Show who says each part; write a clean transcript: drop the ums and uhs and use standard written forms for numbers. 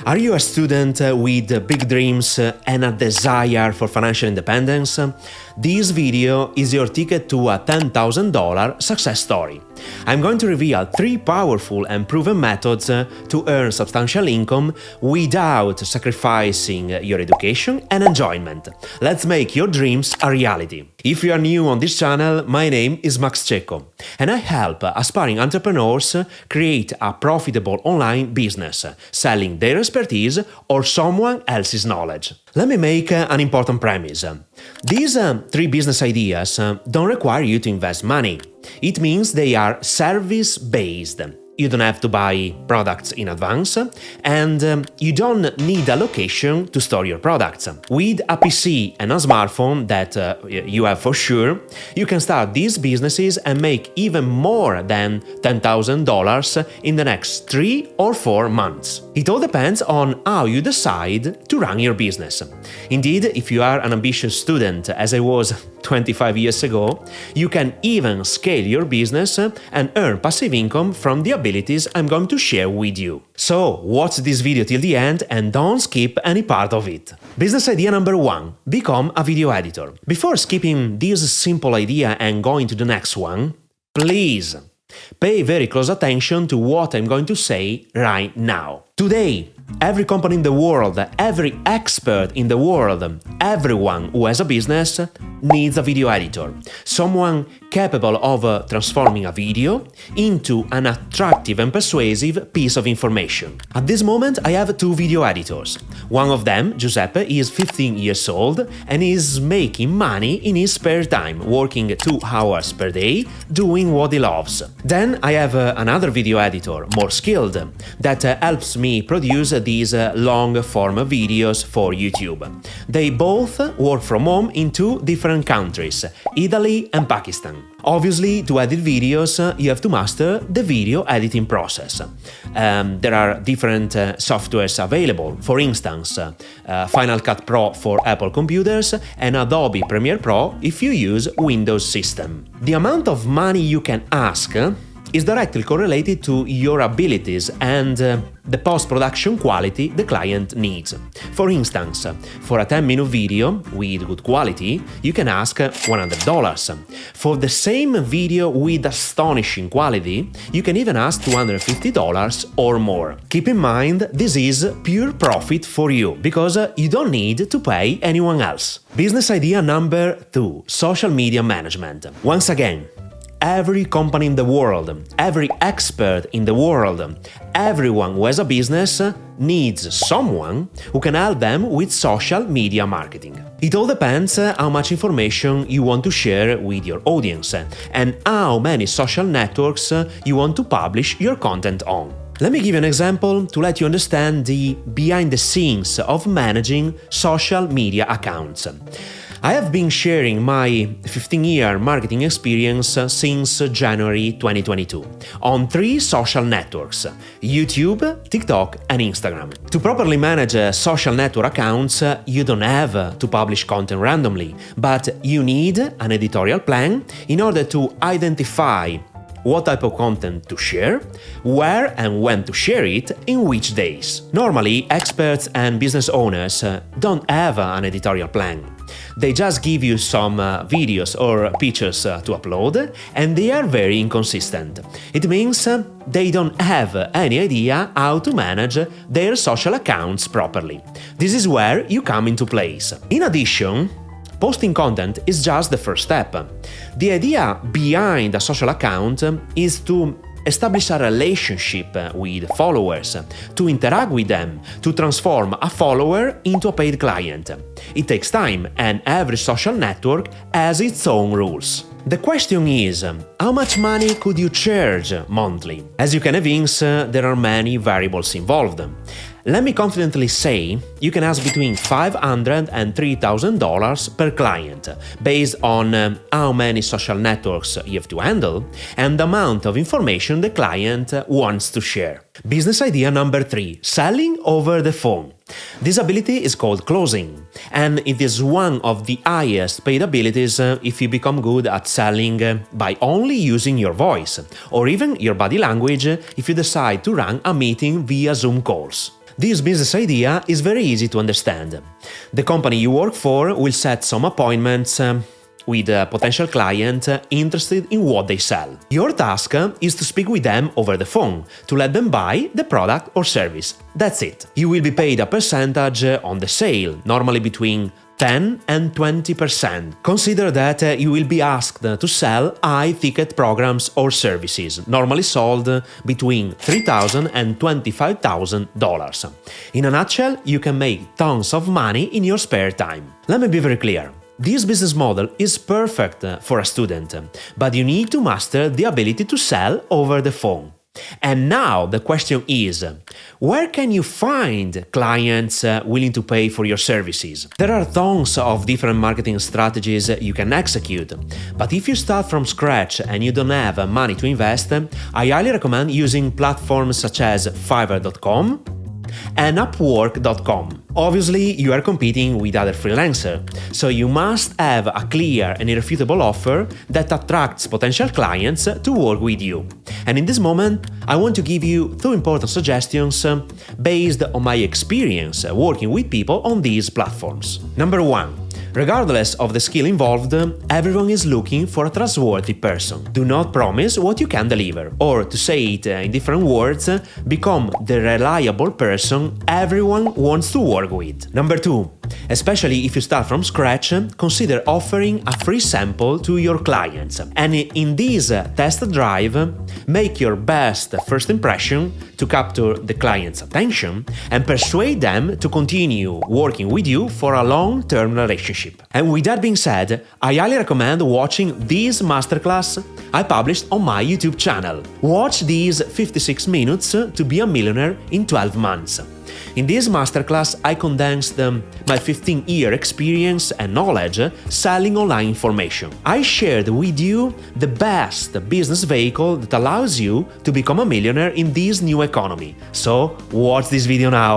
Speaker 1: Are you a student with big dreams and a desire for financial independence? This video is your ticket to a $10,000 success story. I'm going to reveal 3 powerful and proven methods to earn substantial income without sacrificing your education and enjoyment. Let's make your dreams a reality. If you are new on this channel, my name is Max Cecco, and I help aspiring entrepreneurs create a profitable online business, selling their expertise or someone else's knowledge. Let me make an important premise. These 3 business ideas don't require you to invest money. It means they are service-based. You don't have to buy products in advance, and you don't need a location to store your products. With a PC and a smartphone that you have for sure, you can start these businesses and make even more than $10,000 in the next 3 or 4 months. It all depends on how you decide to run your business. Indeed, if you are an ambitious student, as I was 25 years ago, you can even scale your business and earn passive income from the abilities I'm going to share with you. So, watch this video till the end and don't skip any part of it. Business idea number 1. Become a video editor. Before skipping this simple idea and going to the next one, please pay very close attention to what I'm going to say right now. Today, every company in the world, every expert in the world, everyone who has a business needs a video editor. Someone capable of transforming a video into an attractive and persuasive piece of information. At this moment, I have 2 video editors. One of them, Giuseppe, is 15 years old and is making money in his spare time, working 2 hours per day, doing what he loves. Then I have another video editor, more skilled, that helps me produce these long-form videos for YouTube. They both work from home in 2 different countries, Italy and Pakistan. Obviously, to edit videos, you have to master the video editing process. There are different softwares available, for instance, Final Cut Pro for Apple computers and Adobe Premiere Pro if you use Windows system. The amount of money you can ask is directly correlated to your abilities and the post-production quality the client needs. For instance, for a 10-minute video with good quality, you can ask $100. For the same video with astonishing quality, you can even ask $250 or more. Keep in mind, this is pure profit for you, because you don't need to pay anyone else. Business idea number 2, social media management. Once again, every company in the world, every expert in the world, everyone who has a business needs someone who can help them with social media marketing. It all depends how much information you want to share with your audience and how many social networks you want to publish your content on. Let me give you an example to let you understand the behind the scenes of managing social media accounts. I have been sharing my 15-year marketing experience since January 2022 on 3 social networks: YouTube, TikTok, and Instagram. To properly manage social network accounts, you don't have to publish content randomly, but you need an editorial plan in order to identify what type of content to share, where and when to share it, in which days. Normally, experts and business owners don't have an editorial plan. They just give you some videos or pictures to upload, and they are very inconsistent. It means they don't have any idea how to manage their social accounts properly. This is where you come into place. In addition, posting content is just the first step. The idea behind a social account is to establish a relationship with followers, to interact with them, to transform a follower into a paid client. It takes time, and every social network has its own rules. The question is, how much money could you charge monthly? As you can evince, there are many variables involved. Let me confidently say you can ask between $500 and $3,000 per client, based on how many social networks you have to handle and the amount of information the client wants to share. Business idea number 3, selling over the phone. This ability is called closing, and it is one of the highest paid abilities if you become good at selling by only using your voice, or even your body language if you decide to run a meeting via Zoom calls. This business idea is very easy to understand. The company you work for will set some appointments with a potential client interested in what they sell. Your task is to speak with them over the phone, to let them buy the product or service. That's it. You will be paid a percentage on the sale, normally between 10 and 20%. Consider that you will be asked to sell high-ticket programs or services, normally sold between $3,000 and $25,000. In a nutshell, you can make tons of money in your spare time. Let me be very clear. This business model is perfect for a student, but you need to master the ability to sell over the phone. And now the question is, where can you find clients willing to pay for your services? There are tons of different marketing strategies you can execute, but if you start from scratch and you don't have money to invest, I highly recommend using platforms such as Fiverr.com and Upwork.com. Obviously, you are competing with other freelancers, so you must have a clear and irrefutable offer that attracts potential clients to work with you. And in this moment, I want to give you two important suggestions based on my experience working with people on these platforms. Number one. Regardless of the skill involved, everyone is looking for a trustworthy person. Do not promise what you can deliver, or to say it in different words, become the reliable person everyone wants to work with. Number two, especially if you start from scratch, consider offering a free sample to your clients. And in this test drive, make your best first impression to capture the client's attention and persuade them to continue working with you for a long-term relationship. And with that being said, I highly recommend watching this masterclass I published on my YouTube channel. Watch these 56 minutes to be a millionaire in 12 months. In this masterclass, I condensed my 15-year experience and knowledge selling online information. I shared with you the best business vehicle that allows you to become a millionaire in this new economy. So, watch this video now.